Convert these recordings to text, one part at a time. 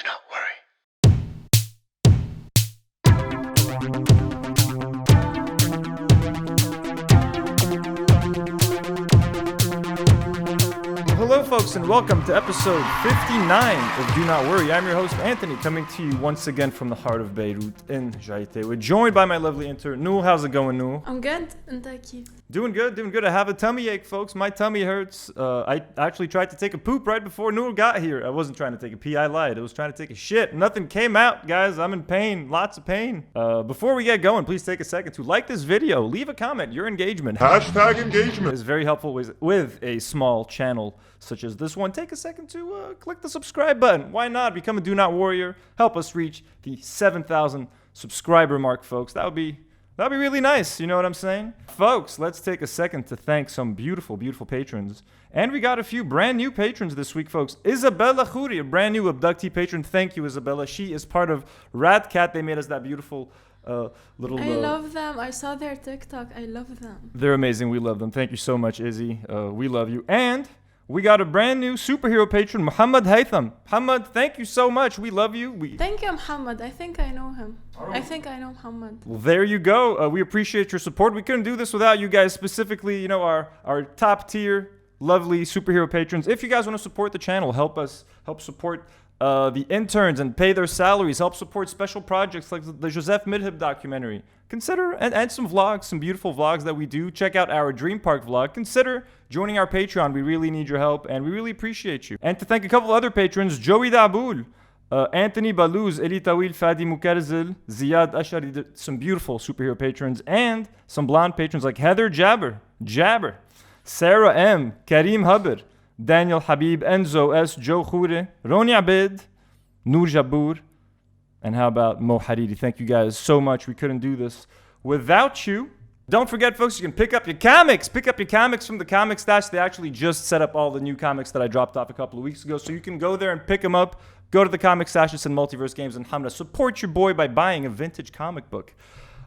not worry. Hello, folks, and welcome to episode 59 of Do Not Worry. I'm your host, Anthony, coming to you once again from the heart of Beirut in Jaite. We're joined by my lovely intern, Noor. How's it going, Noor? I'm good. And كيف? Doing good. I have a tummy ache, folks. My tummy hurts. I actually tried to take a poop right before Noor got here. I wasn't trying to take a pee. I lied. I was trying to take a shit. Nothing came out, guys. I'm in pain. Lots of pain. Before we get going, please take a second to like this video. Leave a comment. Your engagement. Hashtag engagement is very helpful with a small channel such as this one. Take a second to click the subscribe button. Why not? Become a Do Not Warrior. Help us reach the 7,000 subscriber mark, folks. That'd be really nice. You know what I'm saying? Folks, let's take a second to thank some beautiful patrons. And we got a few brand new patrons this week, folks. Isabella Khouri, a brand new abductee patron. Thank you, Isabella. She is part of Rat Cat. They made us that beautiful little... I love them. I saw their TikTok. I love them. They're amazing. We love them. Thank you so much, Izzy. We love you. And we got a brand new superhero patron, Muhammad Haytham. Muhammad, thank you so much. We love you. Thank you, Muhammad. I think I know him. I think I know Muhammad. Well, there you go. We appreciate your support. We couldn't do this without you guys, specifically, you know, our top tier, lovely superhero patrons. If you guys want to support the channel, help support the interns and pay their salaries, help support special projects like the Joseph Merheb documentary. Consider, and some vlogs, some beautiful vlogs that we do. Check out our Dream Park vlog. Consider joining our Patreon. We really need your help, and we really appreciate you. And to thank a couple other patrons, Joey Daboul, Anthony Balouz, Eli Tawil, Fadi Mukarzil, Ziad Ashari, some beautiful superhero patrons, and some blonde patrons like Heather Jabber, Sarah M, Karim Hubbard, Daniel Habib, Enzo S, Joe Khoure, Roni Abed, Noor Jabour, and how about Mo Hariri? Thank you guys so much. We couldn't do this without you. Don't forget, folks, you can pick up your comics. Pick up your comics from the Comic Stash. They actually just set up all the new comics that I dropped off a couple of weeks ago. So you can go there and pick them up. Go to the Comic Stashes and Multiverse Games in Hamra. Support your boy by buying a vintage comic book.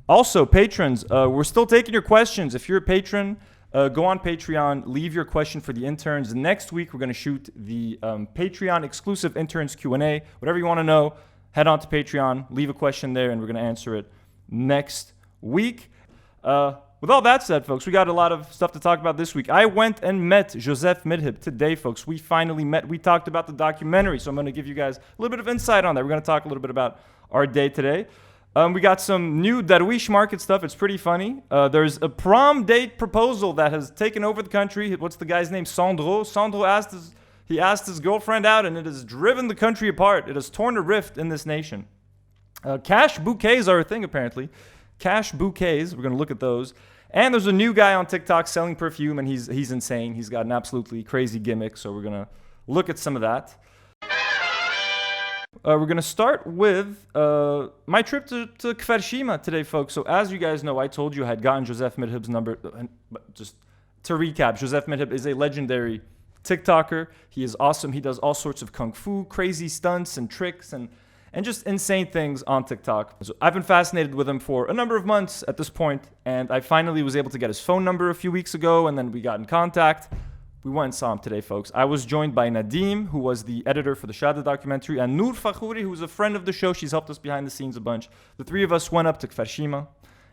Also, patrons, we're still taking your questions. If you're a patron, go on Patreon. Leave your question for the interns. Next week, we're going to shoot the Patreon exclusive interns Q&A. Whatever you want to know, head on to Patreon, leave a question there, and we're going to answer it next week. With all that said, folks, we got a lot of stuff to talk about this week. I went and met Joseph Merheb today, folks. We finally met. We talked about the documentary, so I'm going to give you guys a little bit of insight on that. We're going to talk a little bit about our day today. We got some new Darwich market stuff. It's pretty funny. There's a prom date proposal that has taken over the country. What's the guy's name? Sandro. Sandro asked his girlfriend out, and it has driven the country apart. It has torn a rift in this nation. Cash bouquets are a thing, apparently. Cash bouquets. We're going to look at those. And there's a new guy on TikTok selling perfume, and he's insane. He's got an absolutely crazy gimmick, so we're going to look at some of that. We're going to start with my trip to Kfarshima today, folks. So as you guys know, I told you I had gotten Joseph Merheb's number. But just to recap, Joseph Merheb is a legendary TikToker. He is awesome. He does all sorts of kung fu, crazy stunts and tricks and just insane things on TikTok. So I've been fascinated with him for a number of months at this point, and I finally was able to get his phone number a few weeks ago, and then we got in contact. We went and saw him today, folks. I was joined by Nadim, who was the editor for the Shada documentary, and Noor Fakhouri, who's a friend of the show. She's helped us behind the scenes a bunch. The three of us went up to Kfarshima,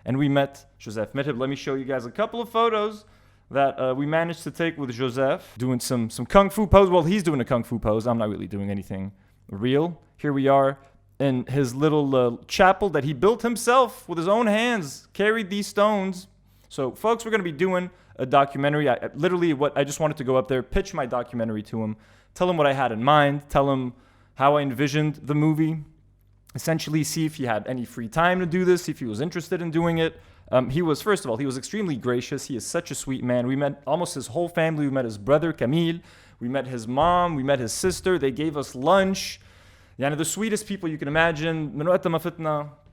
and we met Joseph Merheb. Let me show you guys a couple of photos that we managed to take with Joseph, doing some kung fu pose. Well, he's doing a kung fu pose. I'm not really doing anything real. Here we are in his little chapel that he built himself with his own hands, carried these stones. So, folks, we're going to be doing a documentary. I just wanted to go up there, pitch my documentary to him, tell him what I had in mind, tell him how I envisioned the movie, essentially see if he had any free time to do this, see if he was interested in doing it. First of all, he was extremely gracious. He is such a sweet man. We met almost his whole family. We met his brother, Camille. We met his mom. We met his sister. They gave us lunch. The sweetest people you can imagine.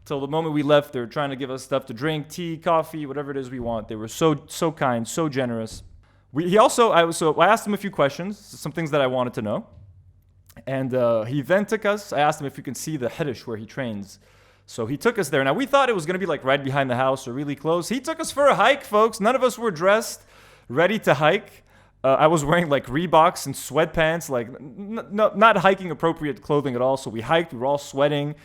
Till the moment we left, they were trying to give us stuff to drink, tea, coffee, whatever it is we want. They were so kind, so generous. I asked him a few questions, some things that I wanted to know. And he then took us, I asked him if you can see the Hirish where he trains. So he took us there. Now, we thought it was going to be like right behind the house or really close. He took us for a hike, folks. None of us were dressed, ready to hike. I was wearing like Reeboks and sweatpants, like not hiking appropriate clothing at all. So we hiked, we were all sweating.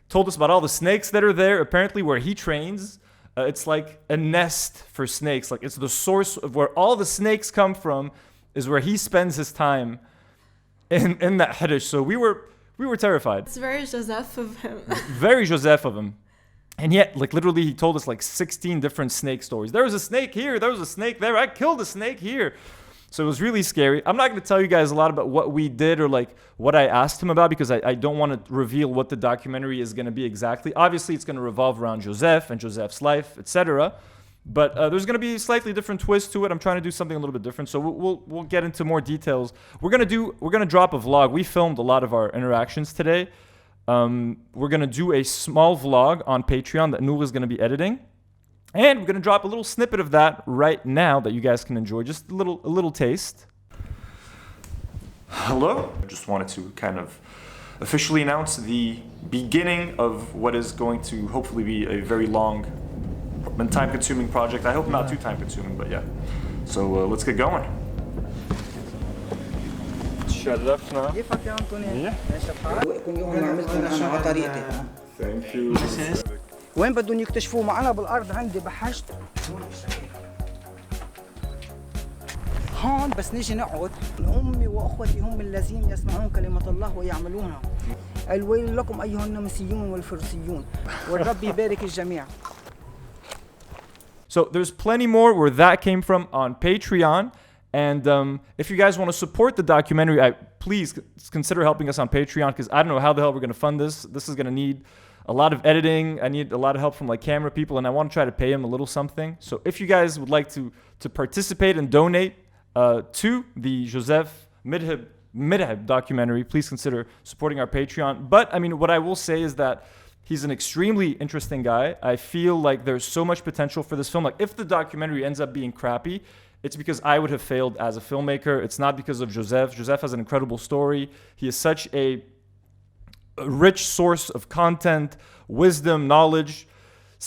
Told us about all the snakes that are there. Apparently where he trains, it's like a nest for snakes. Like it's the source of where all the snakes come from is where he spends his time in that Harish. So we were terrified. It's very Joseph of him. Very Joseph of him. And yet, like literally he told us like 16 different snake stories. There was a snake here, there was a snake there, I killed a snake here. So it was really scary. I'm not going to tell you guys a lot about what we did or like what I asked him about because I don't want to reveal what the documentary is going to be exactly. Obviously, it's going to revolve around Joseph and Joseph's life, etc. But there's going to be a slightly different twist to it. I'm trying to do something a little bit different. So we'll get into more details. We're going to drop a vlog. We filmed a lot of our interactions today. We're going to do a small vlog on Patreon that Noor is going to be editing. And we're going to drop a little snippet of that right now that you guys can enjoy. Just a little taste. Hello. I just wanted to kind of officially announce the beginning of what is going to hopefully be a very long and time-consuming project. I hope not too time-consuming, but yeah. So let's get going. شرفنا. كيفك يا أنطوني؟ كل يوم عملتهم أنا على طريقتي. Thank you. وين بدهم يكتشفوه؟ ما أنا بالأرض عندي بحشت. هون بس نيجي نقعد أمي وأخوتي هم الذين يسمعون كلمة الله ويعملونها. الويل لكم أيها النمسيون والفرسيون والرب يبارك الجميع. So there's plenty more where that came from on Patreon. And if you guys want to support the documentary, please consider helping us on Patreon because I don't know how the hell we're going to fund this. This is going to need a lot of editing. I need a lot of help from like camera people, and I want to try to pay them a little something. So if you guys would like to participate and donate to the Joseph Merheb documentary, please consider supporting our Patreon. But I mean, what I will say is that he's an extremely interesting guy. I feel like there's so much potential for this film. Like if the documentary ends up being crappy, it's because I would have failed as a filmmaker. It's not because of Joseph. Joseph has an incredible story. He is such a rich source of content, wisdom, knowledge.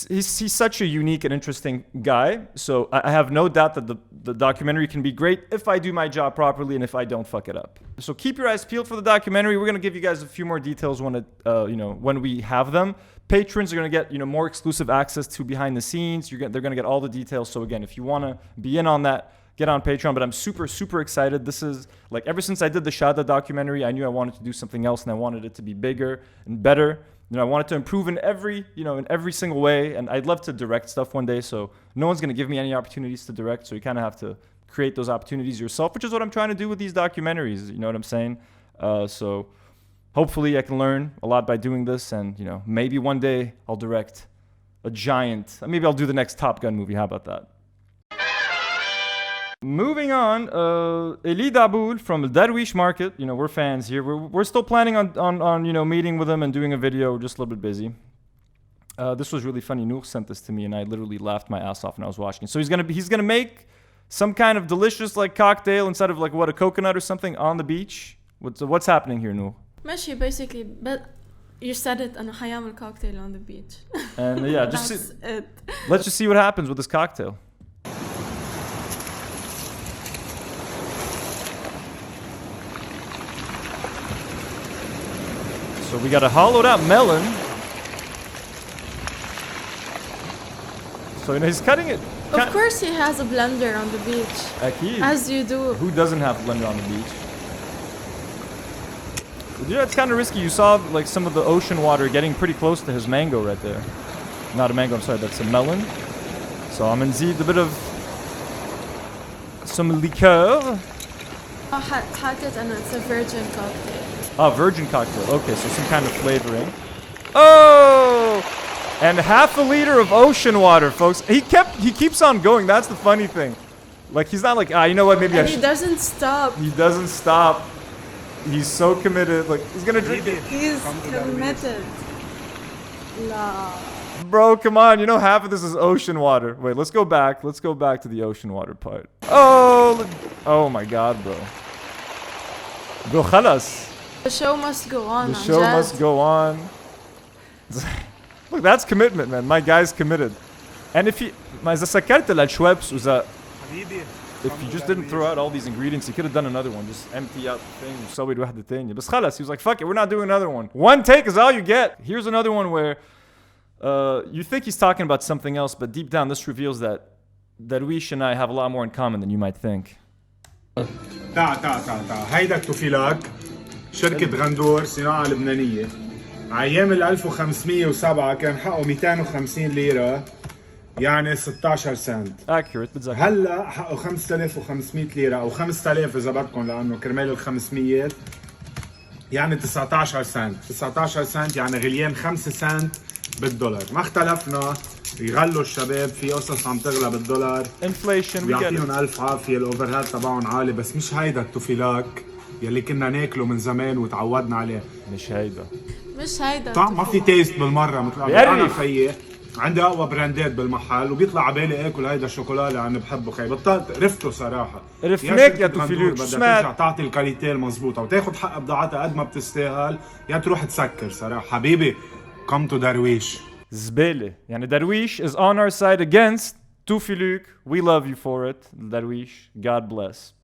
He's such a unique and interesting guy. So I have no doubt that the documentary can be great if I do my job properly and if I don't fuck it up. So keep your eyes peeled for the documentary. We're going to give you guys a few more details when we have them. Patrons are going to get more exclusive access to behind the scenes. They're going to get all the details. So again, if you want to be in on that, get on Patreon. But I'm super, super excited. This is like ever since I did the Shada documentary, I knew I wanted to do something else and I wanted it to be bigger and better. I wanted to improve in every single way. And I'd love to direct stuff one day. So no one's going to give me any opportunities to direct. So you kind of have to create those opportunities yourself, which is what I'm trying to do with these documentaries. You know what I'm saying? So hopefully I can learn a lot by doing this. And, maybe one day I'll direct a giant, maybe I'll do the next Top Gun movie. How about that? Moving on, Eli Daboul from the Darwich market. We're fans here. We're still planning on meeting with him and doing a video. We're just a little bit busy. This was really funny. Noor sent this to me, and I literally laughed my ass off when I was watching it. So he's gonna make some kind of delicious like cocktail instead of like a coconut or something on the beach. What's happening here, Noor? ماشي basically, but you said it. أنا حيعمل cocktail on the beach. And yeah, let's just see what happens with this cocktail. So we got a hollowed out melon. So he's cutting it. Of course he has a blender on the beach. Akid. As you do. Who doesn't have a blender on the beach? Yeah, it's kind of risky. You saw like some of the ocean water getting pretty close to his mango right there. Not a mango, I'm sorry, that's a melon. So I'm gonna need a bit of some liqueur. حاطط أنا it's a virgin cocktail. Oh, virgin cocktail. Okay, so some kind of flavoring. Oh! And half a liter of ocean water, folks. He keeps on going. That's the funny thing. Like, he's not like, you know what, maybe I should. He doesn't stop. He doesn't stop. He's so committed. Like, he's gonna drink it. He's committed. La. Bro, come on. Half of this is ocean water. Wait, let's go back. Let's go back to the ocean water part. Oh my God, bro. Bro, khalas. The show must go on. The show must go on. Look, that's commitment, man. My guy's committed. And if he... ما إذا سكرت للشويبس وإذا... if he just didn't throw out all these ingredients, he could have done another one. Just empty out the thing. وسوي الوحدة تانية. بس خلاص, he was like, fuck it, we're not doing another one. One take is all you get. Here's another one where you think he's talking about something else, but deep down this reveals that Darwish and I have a lot more in common than you might think. تعا هيدا التوفيلاك شركة غندور صناعة لبنانية. أيام 1507 كان حقه 250 ليرة يعني 16 سنت. Accurate, بالظبط. هلا حقه 5500 ليرة أو 5000 إذا بدكم لأنه كرمال ال 500 يعني 19 سنت. 19 سنت يعني غليان 5 سنت بالدولار. ما اختلفنا يغلوا الشباب في قصص عم تغلى بالدولار. Inflation, ويعطيهم ألف عافية. الأوفرهات تبعهم عالي بس مش هيدا التوفيلاك يلي كنا ناكله من زمان وتعودنا عليه. مش هيدا. طعم ما في تيست بالمرة. مثل أنا خيي عندي أقوى براندات بالمحل وبيطلع عبالي آكل هيدا الشوكولا اللي أنا بحبه خي. بطلت رفته صراحة. رفناك يا توفيلوك. بدك ترجع تعطي الكاليتي المضبوطة وتاخد حق بضاعتها قد ما بتستاهل يا تروح تسكر صراحة. حبيبي come to Darwish. زبالة. يعني Darwish is on our side against Tufiluk. We love you for it. Darwish, God bless.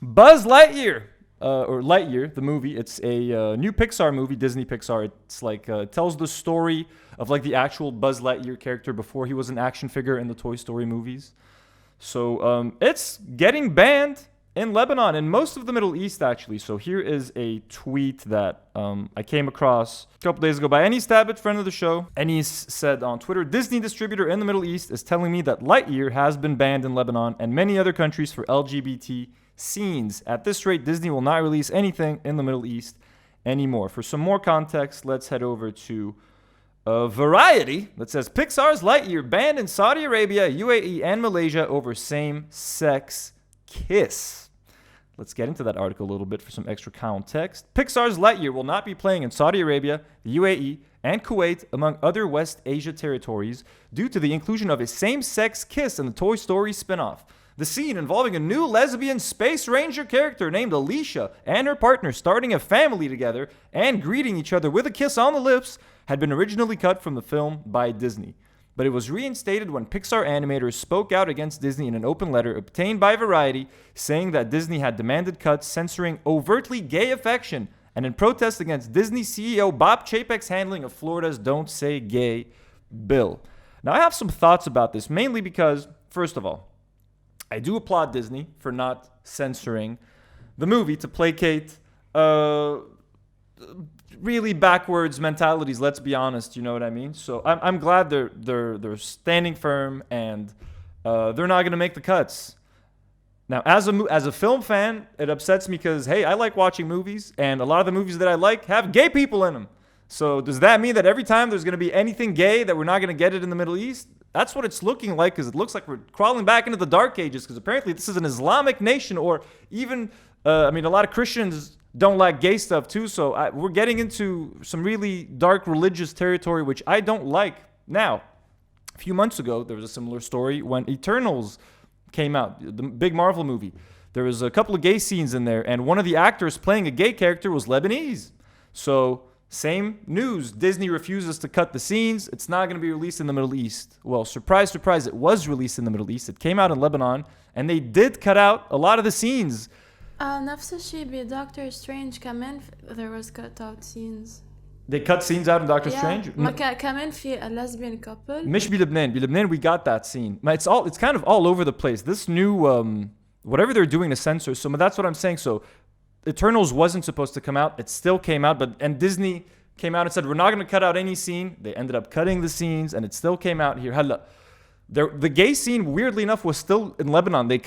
Buzz Lightyear. Or Lightyear, the movie. It's a new Pixar movie, Disney Pixar. It's like, tells the story of like the actual Buzz Lightyear character before he was an action figure in the Toy Story movies. So it's getting banned in Lebanon and most of the Middle East, actually. So here is a tweet that I came across a couple days ago by Anis Tabit, friend of the show. Anis said on Twitter, Disney distributor in the Middle East is telling me that Lightyear has been banned in Lebanon and many other countries for LGBT scenes. At this rate, Disney will not release anything in the Middle East anymore. For some more context, let's head over to Variety that says Pixar's Lightyear banned in Saudi Arabia, UAE, and Malaysia over same-sex kiss. Let's get into that article a little bit for some extra context. Pixar's Lightyear will not be playing in Saudi Arabia, the UAE, and Kuwait, among other West Asia territories, due to the inclusion of a same-sex kiss in the Toy Story spin-off. The scene involving a new lesbian Space Ranger character named Alicia and her partner starting a family together and greeting each other with a kiss on the lips had been originally cut from the film by Disney. But it was reinstated when Pixar animators spoke out against Disney in an open letter obtained by Variety, saying that Disney had demanded cuts censoring overtly gay affection and in protest against Disney CEO Bob Chapek's handling of Florida's Don't Say Gay bill. Now, I have some thoughts about this, mainly because, first of all, I do applaud Disney for not censoring the movie to placate really backwards mentalities. Let's be honest, you know what I mean. So I'm glad they're standing firm and they're not gonna make the cuts. Now, as a film fan, it upsets me because hey, I like watching movies, and a lot of the movies that I like have gay people in them. So does that mean that every time there's gonna be anything gay that we're not gonna get it in the Middle East? That's what it's looking like, because it looks like we're crawling back into the dark ages, because apparently this is an Islamic nation, or even, a lot of Christians don't like gay stuff too, so we're getting into some really dark religious territory, which I don't like. Now, a few months ago, there was a similar story when Eternals came out, the big Marvel movie. There was a couple of gay scenes in there, and one of the actors playing a gay character was Lebanese. So, same news. Disney refuses to cut the scenes. It's not going to be released in the Middle East. Well, surprise, surprise, it was released in the Middle East. It came out in Lebanon, and they did cut out a lot of the scenes. نفس الشيء ب Doctor Strange كمان there was cut out scenes. They cut scenes out in Doctor Strange? كمان في a lesbian couple. مش بلبنان we got that scene. It's kind of all over the place. This new whatever they're doing to censor. So that's what I'm saying. So Eternals wasn't supposed to come out. It still came out, and Disney came out and said we're not going to cut out any scene. They ended up cutting the scenes, and it still came out here. The gay scene, weirdly enough, was still in Lebanon. They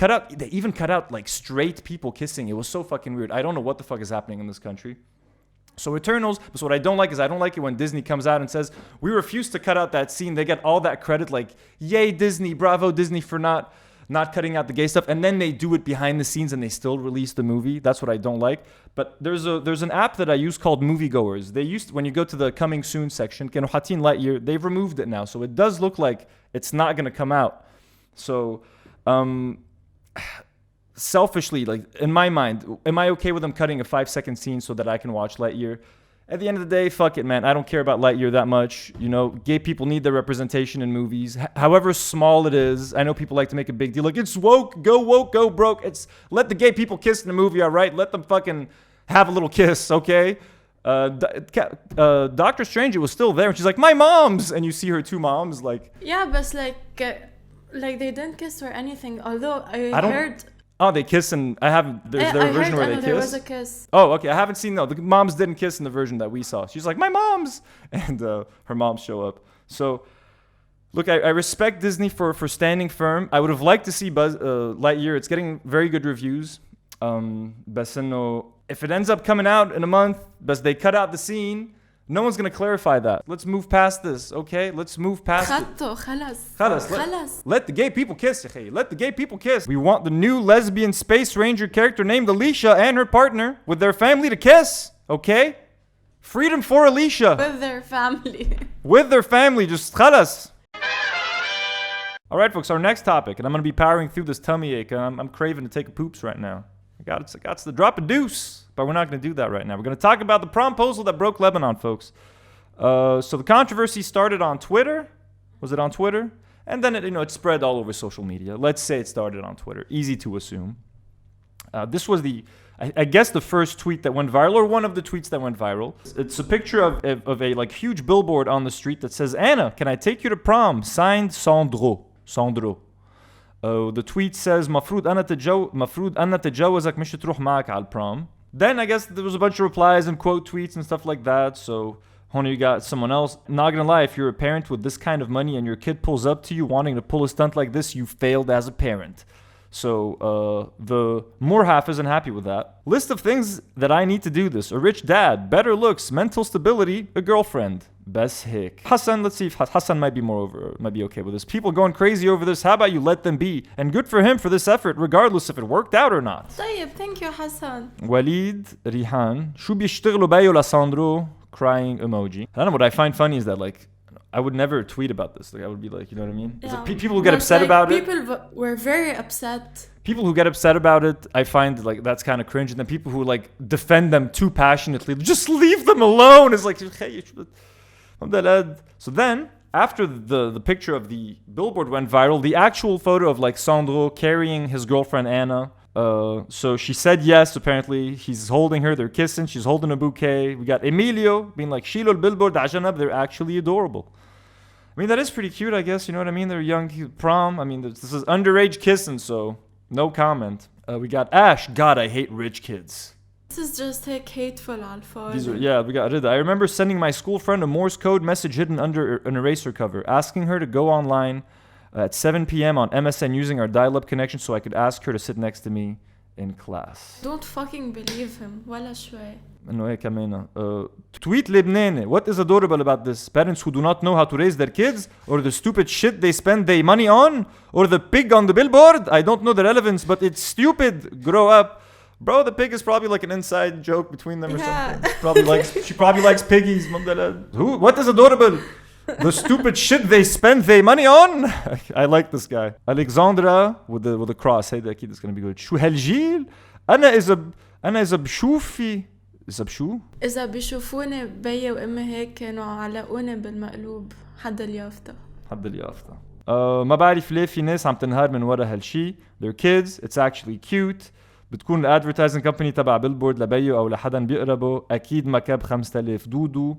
even cut out like straight people kissing. It was so fucking weird. I don't know what the fuck is happening in this country. So Eternals, but what I don't like is I don't like it when Disney comes out and says, we refuse to cut out that scene. They get all that credit, like, yay Disney, bravo Disney for not cutting out the gay stuff. And then they do it behind the scenes and they still release the movie. That's what I don't like. But there's an app that I use called Moviegoers. They used, when you go to the coming soon section, كانوا حاطين Lightyear, they've removed it now. So it does look like it's not going to come out. So, selfishly, like in my mind, am I okay with them cutting a 5-second scene so that I can watch Lightyear? At the end of the day, fuck it, man. I don't care about Lightyear that much. You know, gay people need their representation in movies, however small it is. I know people like to make a big deal, like it's woke, go broke. It's let the gay people kiss in the movie, all right? Let them fucking have a little kiss, okay? Doctor Strange, it was still there, and she's like, my mom's, and you see her two moms, like. Yeah, but like they didn't kiss or anything. Although I heard. Oh, they kiss, and there's their version where they kiss. There was a kiss. Oh, okay. I haven't seen, no. The moms didn't kiss in the version that we saw. She's like, my mom's! And her moms show up. So, look, I respect Disney for standing firm. I would have liked to see Lightyear. It's getting very good reviews. If it ends up coming out in a month, but they cut out the scene, no one's going to clarify that. Let's move past this, okay? Let's move past it. خلاص. Let the gay people kiss, okay? Let the gay people kiss. We want the new lesbian space ranger character named Alicia and her partner with their family to kiss, okay? Freedom for Alicia. With their family. With their family, just خلاص. All right, folks, our next topic, and I'm going to be powering through this tummy ache. I'm craving to take a poops right now. I got to drop a deuce, but we're not going to do that right now. We're going to talk about the Prom-Posal that broke Lebanon, folks. So the controversy started on Twitter. Was it on Twitter? And then it spread all over social media. Let's say it started on Twitter. Easy to assume. This was I guess the first tweet that went viral, or one of the tweets that went viral. It's a picture of a like huge billboard on the street that says, Anna, can I take you to prom? Signed, Sandro. The tweet says مفروض أنا تتجوزك مش تروح معك على البrom. Then I guess there was a bunch of replies and quote tweets and stuff like that. So Honey, you got someone else. Not gonna lie, if you're a parent with this kind of money and your kid pulls up to you wanting to pull a stunt like this, you failed as a parent. So the more half isn't happy with that. List of things that I need to do this. A rich dad, better looks, mental stability, a girlfriend. Best hick. Hassan, let's see if Hassan might be okay with this. People going crazy over this. How about you let them be? And good for him for this effort, regardless if it worked out or not. طيب, thank you, Hassan. Walid, Rihan, شو بيشتغلوا بيو لساندرو, crying emoji. I don't know, what I find funny is that, like, I would never tweet about this. Like, I would be like, you know what I mean? Yeah. People who get upset about it. People were very upset. People who get upset about it, I find like that's kind of cringe. And then people who like defend them too passionately, just leave them alone. It's like, hey, so then after the picture of the billboard went viral, the actual photo of like Sandro carrying his girlfriend Anna. So she said yes, apparently. He's holding her, they're kissing, she's holding a bouquet. We got Emilio being like, Shilo billboard ajanab, they're actually adorable. I mean, that is pretty cute, I guess, you know what I mean? They're young, prom. I mean, this is underage kissing, so no comment. We got Ash, God, I hate rich kids. This is just like hateful alpha. We got Rida. I remember sending my school friend a Morse code message hidden under an eraser cover, asking her to go online at 7 p.m. on MSN using our dial-up connection so I could ask her to sit next to me in class. Don't fucking believe him. ولا شوي. إنه هيك كمان. Tweet لبناني. What is adorable about this? Parents who do not know how to raise their kids, or the stupid shit they spend their money on, or the pig on the billboard? I don't know the relevance, but it's stupid. Grow up. Bro, the pig is probably like an inside joke between them or something. She probably likes piggies. Who? What is adorable? The stupid shit they spend their money on. I like this guy. Alexandra with the cross. Hey, that kid is gonna be good. شو هالجيل؟ أنا إذا بشوفي بشو؟ إذا بيشوفوني بيي وأمي هيك كانوا علقوني بالمقلوب حد اليافطة. ما بعرف ليه في ناس عم تنهار من ورا هالشي. They're kids. It's actually cute. بتكون الادفرتايزنج كمباني تبع بيلبورد لبيو او لحدا بيقربه اكيد ما كاب 5000 دودو.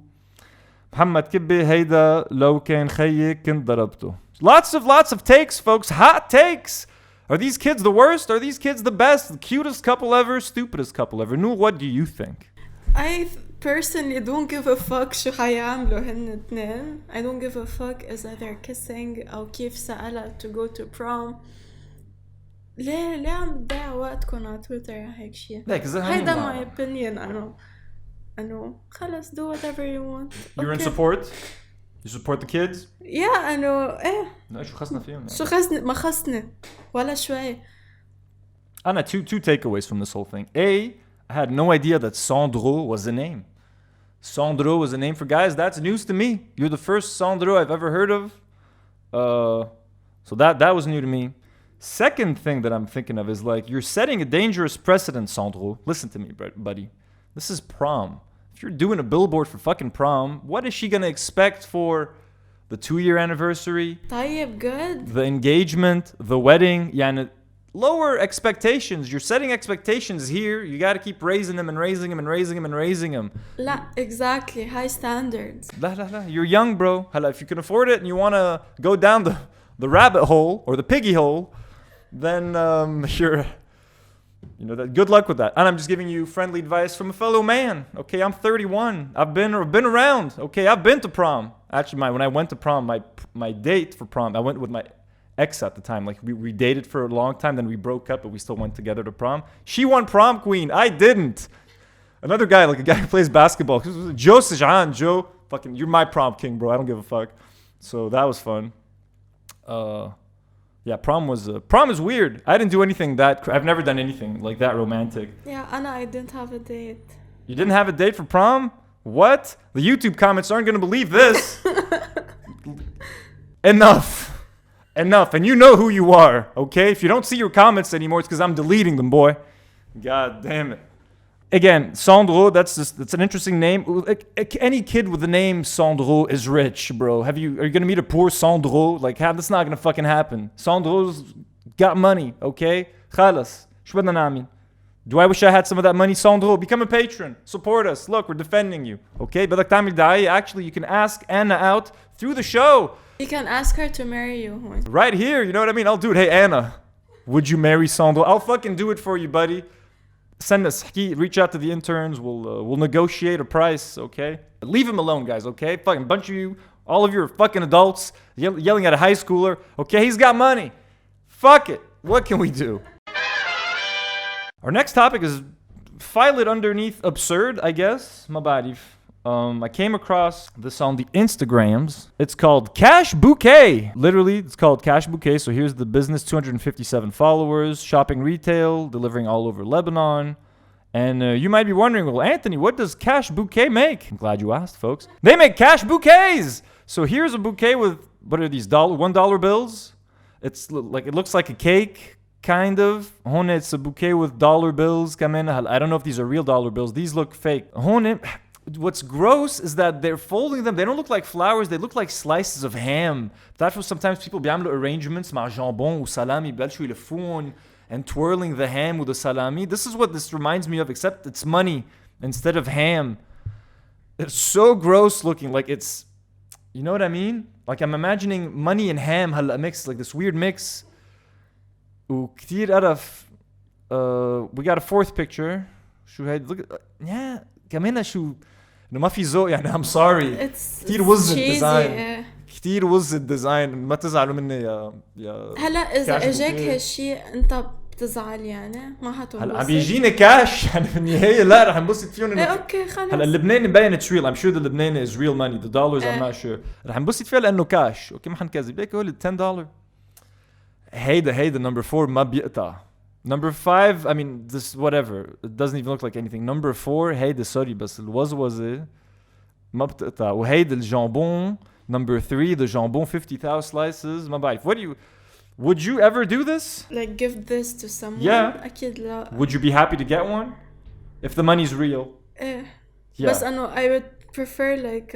محمد كبي هيدا لو كان خيك كنت ضربته. Lots of takes, folks. Hot takes. Are these kids the worst? Are these kids the best? The cutest couple ever? Stupidest couple ever? Noor, what do you think? I personally don't give a fuck شو حيعملوا هن اتنين. I don't give a fuck إذا they're kissing أو كيف سألها to go to prom. ليه عم تضيعوا وقتكم على تويتر هيك شيء؟ هيدا my opinion. أنو خلص do whatever you want. You're in support? You support the kids? Yeah, أنو إيه. لا شو خصنا فيهم يعني. شو خصني ما خصني ولا شوي. أنا two takeaways from this whole thing. I had no idea that Sandro was a name. Sandro was a name for guys. That's news to me. You're the first Sandro I've ever heard of. So that was new to me. Second thing that I'm thinking of is like, you're setting a dangerous precedent, Sandro. Listen to me, buddy. This is prom. If if you're doing a billboard for fucking prom, what is she gonna expect for the 2-year anniversary? طيب good. The engagement, the wedding, يعني lower expectations. You're setting expectations here. You got to keep raising them and raising them and raising them and raising them. لا exactly high standards. لا. You're young, bro. هلا, if you can afford it and you want to go down the rabbit hole or the piggy hole, then you're, you know, that. Good luck with that. And I'm just giving you friendly advice from a fellow man. Okay, I'm 31. I've been around. Okay, I've been to prom. Actually, when I went to prom, my date for prom, I went with my ex at the time. Like we dated for a long time, then we broke up, but we still went together to prom. She won prom queen. I didn't. Another guy, like a guy who plays basketball, Joe Sajan, Joe, fucking, you're my prom king, bro. I don't give a fuck. So that was fun. Yeah, prom is weird. I didn't do anything I've never done anything like that romantic. Yeah, I didn't have a date. You didn't have a date for prom? What? The YouTube comments aren't gonna believe this. Enough. And you know who you are, okay? If you don't see your comments anymore, it's because I'm deleting them, boy. God damn it. Again, Sandro, that's an interesting name. Any kid with the name Sandro is rich, bro. Are you gonna meet a poor Sandro? Like, that's not gonna fucking happen. Sandro's got money, okay? خلاص. شو بدنا نعمل? Do I wish I had some of that money? Sandro, become a patron. Support us. Look, we're defending you, okay? بدك تعمل دعاية. Actually, you can ask Anna out through the show. You can ask her to marry you. Right here, you know what I mean? I'll do it. Hey, Anna, would you marry Sandro? I'll fucking do it for you, buddy. Send us, reach out to the interns. We'll negotiate a price, okay? Leave him alone, guys, okay? Fucking bunch of you, all of you are fucking adults yelling at a high schooler. Okay, he's got money. Fuck it. What can we do? Our next topic is file it underneath absurd, I guess. ما بعرف. I came across this on the Instagrams. It's called Cash Bouquet. Literally, it's called Cash Bouquet. So here's the business, 257 followers, shopping retail, delivering all over Lebanon. And you might be wondering, well, Anthony, what does Cash Bouquet make? I'm glad you asked, folks. They make cash bouquets. So here's a bouquet with, what are these, $1 bills? It looks like a cake, kind of. Hone, it's a bouquet with dollar bills. I don't know if these are real dollar bills. These look fake. Hone, what's gross is that they're folding them. They don't look like flowers. They look like slices of ham. That's what sometimes people بيعملوا arrangements مع jambon وسلامي بلشوا يلفون and twirling the ham with the salami. This is what this reminds me of, except it's money instead of ham. It's so gross looking. Like it's, you know what I mean? Like I'm imagining money and ham هلا mix, like this weird mix. وكتير قرف. We got a fourth picture. شو هيد؟ Look at, yeah. كمان شو انه ما في ذوق يعني. I'm sorry. كتير وز الديزاين. كتير وز الديزاين. ما تزعلوا مني يا هلا اذا اجاك هالشيء انت بتزعل يعني ما حتنبسط. هلا عم بيجيني كاش يعني بالنهايه لا رح انبسط فيهم. اوكي خلص. هلا اللبناني مبين it's real. I'm sure the Lebanese is real money. The dollars I'm not sure. رح انبسط فيها لانه كاش. اوكي ما حنكذب. ليك هول $10. هيدا number 4 ما بيقطع. Number 5, I mean, this whatever. It doesn't even look like anything. Number 4, هيدا sorry بس الوزوزة ما بتقطع. وهيدا الجامبون. Number 3, the jambon 50,000 slices. ما بعرف. Would you ever do this? Like give this to someone? Yeah. أكيد لا. Would you be happy to get one? If the money's real? إيه. Yeah. بس أنه I would prefer like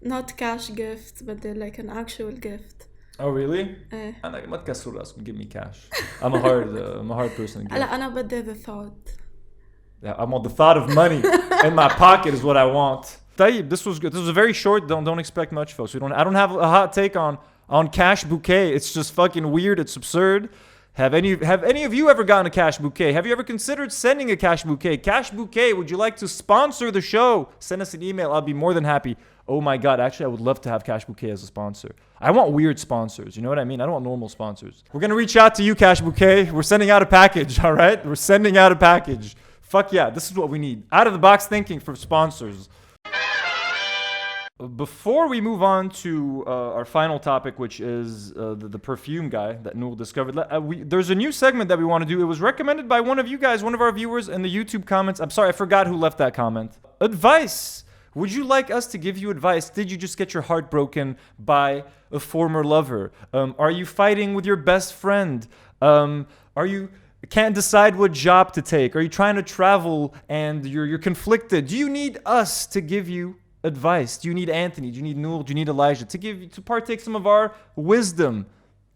not cash gift but like an actual gift. Oh really? إيه. أنا ما تكسر راسكم. Give me cash. I'm a hard person. لا أنا بدي the thought. Yeah, I want the thought of money in my pocket is what I want. طيب, this was good. This was very short. Don't expect much, folks. I don't have a hot take on Cash Bouquet. It's just fucking weird. It's absurd. Have any of you ever gotten a Cash Bouquet? Have you ever considered sending a Cash Bouquet? Cash Bouquet, would you like to sponsor the show? Send us an email. I'll be more than happy. Oh my God, actually, I would love to have Cash Bouquet as a sponsor. I want weird sponsors. You know what I mean? I don't want normal sponsors. We're going to reach out to you, Cash Bouquet. We're sending out a package, all right? We're sending out a package. Fuck yeah, this is what we need. Out of the box thinking for sponsors. Before we move on to our final topic, which is the perfume guy that Noor discovered, there's a new segment that we want to do. It was recommended by one of you guys, one of our viewers in the YouTube comments. I'm sorry, I forgot who left that comment. Advice. Would you like us to give you advice? Did you just get your heart broken by a former lover? Are you fighting with your best friend? Are you can't decide what job to take? Are you trying to travel and you're conflicted? Do you need us to give you advice? Do you need Anthony? Do you need Noor? Do you need Elijah to partake some of our wisdom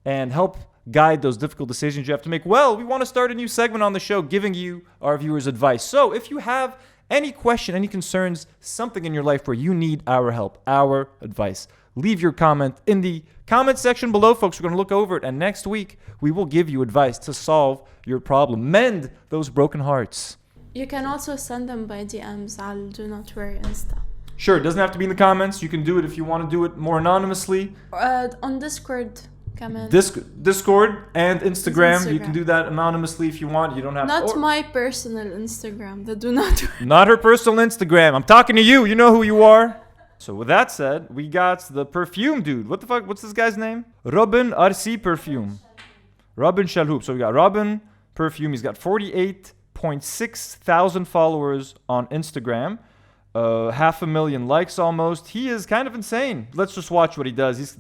and help guide those difficult decisions you have to make? Well, we want to start a new segment on the show giving you, our viewers, advice. So if you have any question, any concerns, something in your life where you need our help, our advice, leave your comment in the comment section below, folks. We're going to look over it, and next week we will give you advice to solve your problem, mend those broken hearts. You can also send them by DMs على Do Not Worry Insta. Sure, it doesn't have to be in the comments. You can do it if you want to do it more anonymously. On Discord, كمان. Discord and Instagram. You can do that anonymously if you want. You don't have Not my personal Instagram. The Do Not Worry. Not her personal Instagram. I'm talking to you. You know who you are. So with that said, we got the perfume dude. What the fuck? What's this guy's name? Roben RC Perfume. Roben Shalhoub. So we got Roben Perfume. He's got 48.6 thousand followers on Instagram. 500,000 likes almost. He is kind of insane. Let's just watch what he does.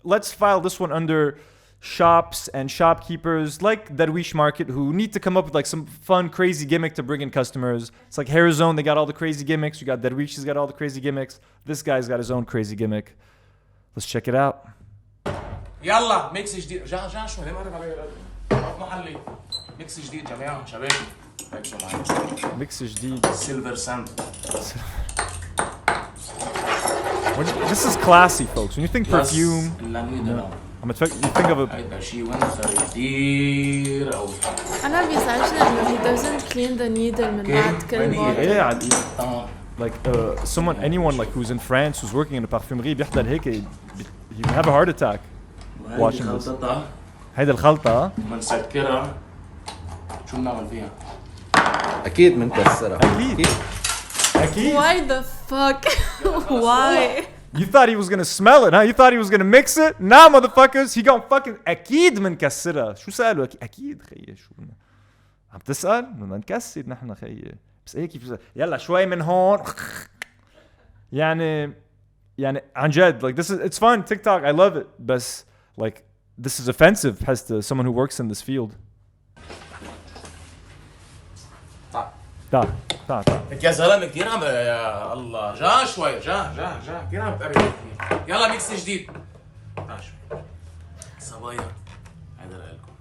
Let's file this one under shops and shopkeepers like Darwich Market who need to come up with like some fun, crazy gimmick to bring in customers. It's like Hair Zone, they got all the crazy gimmicks. You got Darwich, he's got all the crazy gimmicks. This guy's got his own crazy gimmick. Let's check it out. يلا ميكس جديد رجع شوي ما اعرف محلي ميكس جديد جماعه شباب ركزوا معي ميكس جديد سيلفر ساند. This is classy, folks. When you think perfume, you think of a... هيدا شيء وينزر كتير قوي. أنا بيزعجني إنه he doesn't clean the needle من بعد كل مرة. Yeah, like anyone like who's in France who's working in a parfumerie بيحضر هيك he would have a heart attack watching this. هيدا الخلطة منسكرها شو بنعمل فيها؟ أكيد منكسرة. أكيد. Why the fuck? Why? You thought he was gonna smell it, huh? You thought he was gonna mix it? Nah, motherfuckers, he gonna fucking أكيد منكسرها. شو سألوا؟ أكيد خيي شو عم تسأل؟ بدنا نكسر نحن خيي. بس هيك يلا شوي من هون. يعني عن جد, like this is, it's fun, TikTok, I love it. But like this is offensive as to someone who works in this field. تعال يا زلمه كثير عم يا الله جا شوي جا كثير عم تقرب يلا ميكس جديد. تعال شوي صبايا هذا لكم.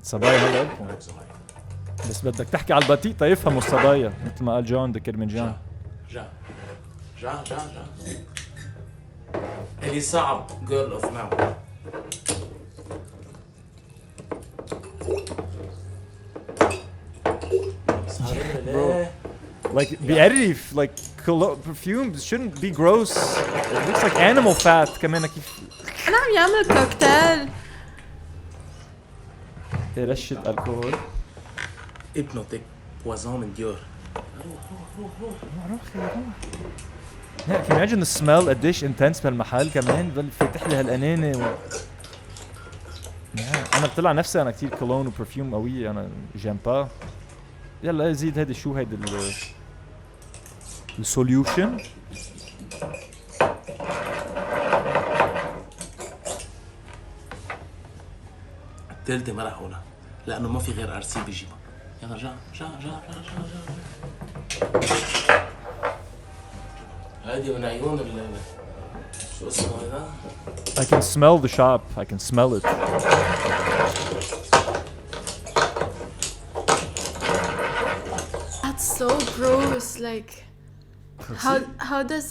صبايا هذا لكم. بس بدك تحكي على البطيطة يفهموا الصبايا مثل ما قال جون ذا كرمنجان. جا اللي صعب جيرل اوف ناو. Bro, like the additive, like perfumes shouldn't be gross. It looks like animal fat. كمان كيف أنا عم يعمل كوكتيل. رشة الكحول. Hypnotic poison من ديور. Yeah, can you imagine the smell قديش intense بهالمحل كمان بل فاتح لي هالقنانة أنا بطلع نفسي أنا كتير كولون وبرفيوم قوية أنا جيم با. يلا زيد هيدا شو هيدا السوليوشن. الثالثة ما راح اقولها لأنه ما في غير RC بيجيبها. يلا جا هادي من عيون شو اسمه هذا؟ I can smell the shop. I can smell it. That's so gross. Like, how does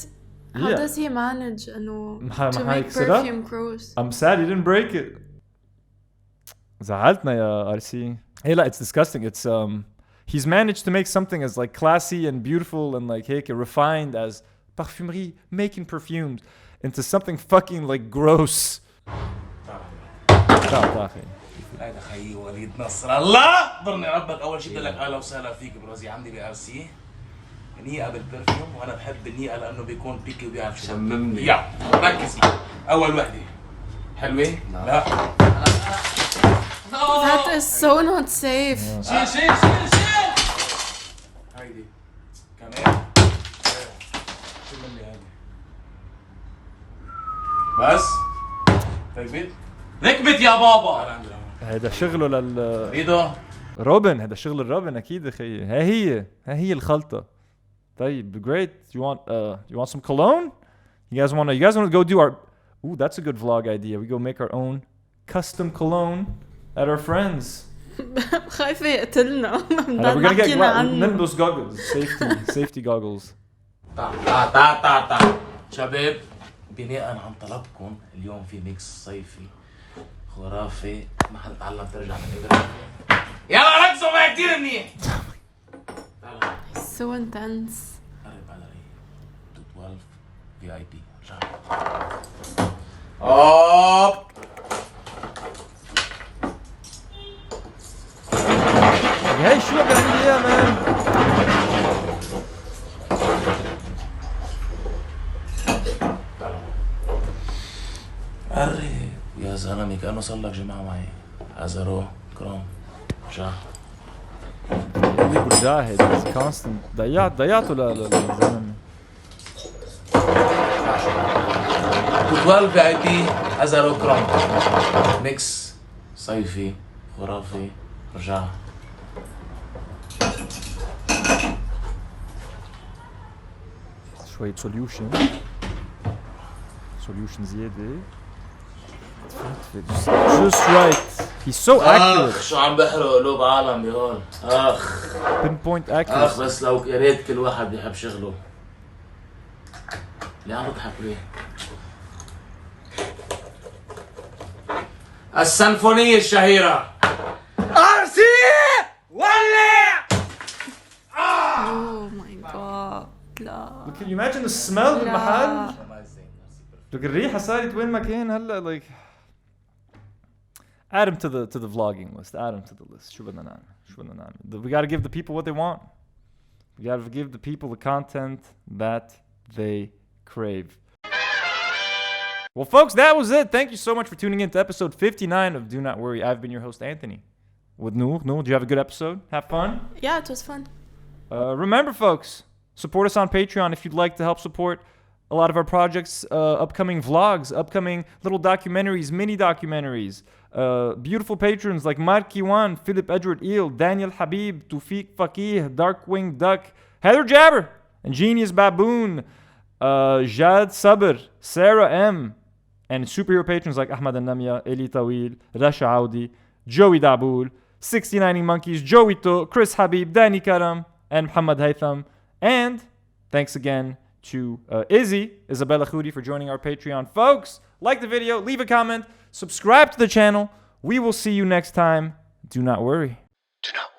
he manage to make perfume gross? I'm sad he didn't break it. زعلتنا يا RC. Hey, it's disgusting. It's he's managed to make something as like classy and beautiful and like هيك refined as parfumerie, making perfumes, into something fucking like gross. هذا خيي وليد نصر الله برني ربك. اول شيء بدي لك اهلا وسهلا فيك بروزي عندي بي ار سي نيقه بالبرفيوم وانا بحب النيقه لانه بيكون بيكي وبيعرف شو شممني. يا ركز اول وحده حلوه لا That is so not safe. شيل هيدي كمان شو مني هيدي بس ركبت يا بابا. هيدا شغله ريدو روبن هذا شغل الروبن اكيد اخي. ها هي الخلطة. طيب great. You want some cologne? You guys want to go do our Ooh, that's a good vlog idea. We go make our own custom cologne at our friends. خايفة يقتلنا. We're gonna get نلبس goggles. Safety goggles. تعال شباب، بناء عن طلبكم اليوم في ميكس صيفي خرافي. ما حدا تعلم ترجع من إبرة. يلا ركزوا معي كتير منيح. So intense. قرب على 212 VIP. اوب هاي شو قاعد عندي اياه مان. قرب يا زلمه كأنه صار لك جماعه معي. ازرو كروم شا جاهد كونستنت. ضيعته للزلمه. 12 VIP ازرو كروم ميكس صيفي خرافي. رجع شوية solution زيادة. Just right. He's so accurate. شو عم بحرق قلوب عالم بهون. Pinpoint accuracy. بس لو قريت كل واحد بيحب شغله. ليه عم بضحك ليه؟ السيمفونية الشهيرة RC ولع! Oh my god. لا. Can you imagine the smell بالمحل؟ لك الريحة صارت وين ما كان هلا like. Add him to the vlogging list. Add him to the list. شو بدنا نعمل؟ We gotta give the people what they want. We gotta give the people the content that they crave. Well, folks, that was it. Thank you so much for tuning in to episode 59 of Do Not Worry. I've been your host, Anthony. With Noor. Noor, did you have a good episode? Have fun? Yeah, it was fun. Remember, folks, support us on Patreon if you'd like to help support a lot of our projects, upcoming vlogs, upcoming little documentaries, mini documentaries. Beautiful patrons like Mark Kiwan, Philip Edward Eel, Daniel Habib, Tufik Fakih, Darkwing Duck, Heather Jabber, Ingenious Baboon, Jad Sabr, Sarah M, and superhero patrons like Ahmad Al-Namya, Eli Tawil, Rasha Audi, Joey Daboul, 69 Monkeys, Joey To, Chris Habib, Danny Karam, and Muhammad Haytham. And thanks again to Izzy, Isabella Khoury, for joining our Patreon. Folks, like the video, leave a comment, subscribe to the channel. We will see you next time. Do not worry. Do not